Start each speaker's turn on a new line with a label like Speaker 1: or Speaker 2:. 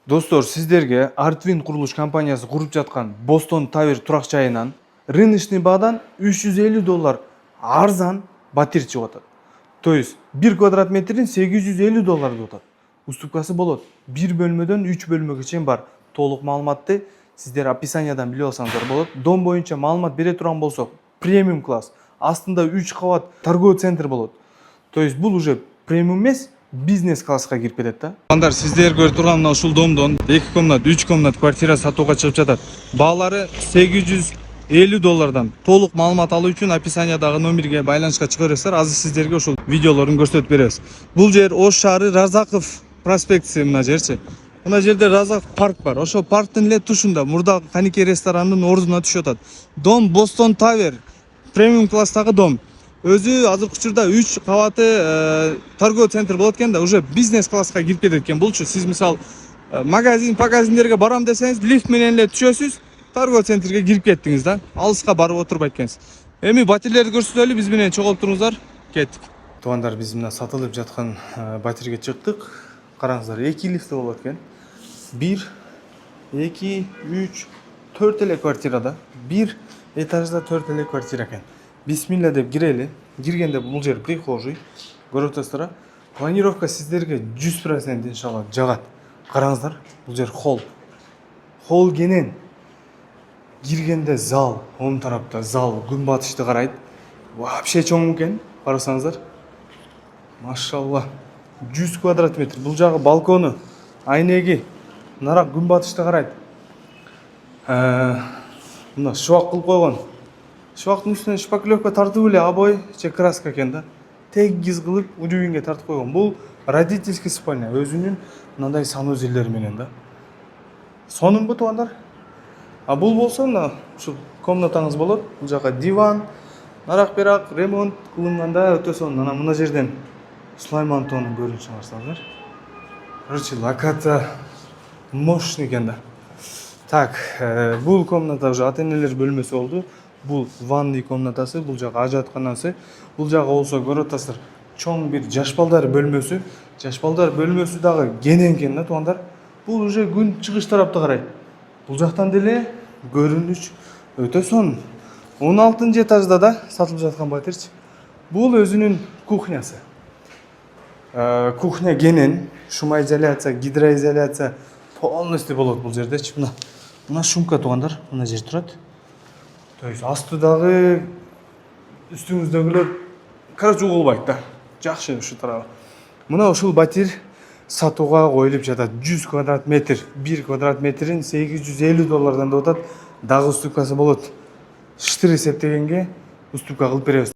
Speaker 1: Достор, сиздерге Artvin курулуш компаниясы куруп жаткан Boston Tower турак жайынан рыночный баадан $350 арзан батир чыгып атат. То есть 1 квадрат метрин $850 деп атат. Уступкасы болот. 1 бөлмөдөн 3 бөлмөгө чейин бар. Толук маалыматты сиздер описаниядан билип алсаңыздар болот. Дом боюнча маалымат бере турган болсок, премиум класс. Астында 3 кабат торговый центр болот. То есть бул уже премиум эмес, бизнес класска кирип кетет да. Андар, сиздер көрүп турган мына ушул домдон 2 комнат, 3 комнат квартира сатууга чыгып жатат. Баалары $850. Толук маалымат алуу үчүн описаниядагы номерге байланышка чыга бересиздер. Азыр сиздерге ушул видеолорун көрсөтүп беребиз. Бул жер Ош шаары Разаков проспектиси мына жерчи. Мына жерде Разаков парк бар. Ошол парктын эле тушунда мурда Каникей ресторанынын ордуна түшүп атат. Дом Boston Tower, премиум класстагы дом. Өзү азыркы учурда 3 кабаты торговый центр болот экен да, уже бизнес класска кирип кетет экен. Булчу сиз мисал магазиндерге барам десеңиз, лифт менен эле түшөсүз, торговый центрге кирип кеттиңиз да. Алыска барып отурбайт экенсиз. Эми батирлерди көрсөтөлү, биз менен чогулуп туруңуздар. Кеттик. Туугандар, биз мына сатылып жаткан батирге чыктык. Караңыздар, 2 лифт болот экен. 1, 2, 3, 4 эле квартирада. 1 этажда 4 эле квартира экен. Бисмилла деп кирели. Киргенде бул жер прихожий. Көрүп атасыздар. Планировка сиздерге 100% иншалла жагат. Караңыздар, бул жер холл. Холл кенен. Киргенде зал, оң тарапта зал күнбатышты карайт. Вообще чоң экен, карасаңыздар. Машалла. 100 квадрат метр. Бул жагы балкону, айнеги. Нарак күнбатышты карайт. Мына швак кылып койгон. Швактын үстүнө шпаклевка тартып эле обой же краска экен да. Тегиз кылып удюбинге тартып койгон. Бул родительский спальня, өзүнүн мындай санузелдери менен да. Сонунбу туугандар? А бул болсо мына ушул комнатаңыз болот. Бул жака диван, нарак-берак ремонт кылынганда өтө сонун. Ана мына жерден Сулаймантоонун көрүнүшүн карасаңыздар. Короче, локация мощный экен да. Так, бул комната уже ата-энелер бөлмөсү болду. Бул ванный комнатасы, бул жака ажатканасы. Бул жака болсо көрүп атасыздар, чоң бир жаш балдар бөлмөсү. Жаш балдар бөлмөсү дагы кенен экен да туугандар. Бул уже күн чыгыш тарапты карайт. Бул жактан деле көрүнүш өтө сонун. 16 этажда да сатылып жаткан батирчи. Бул өзүнүн кухнясы. Кухня кенен, шумоизоляция, гидроизоляция полностью болот бул жердечи. Мына шумка туугандар, мына жер турат. То есть астыдагы, үстүңүздөгүлөр короче угулбайт да. Жакшы ушу тарабы. Мына ушул батир сатууга коюлуп жатат. 100 квадрат метр. 1 квадрат метрин $850 деп атат. Дагы уступкасы болот. Штыр эсептегенге уступка кылып беребиз.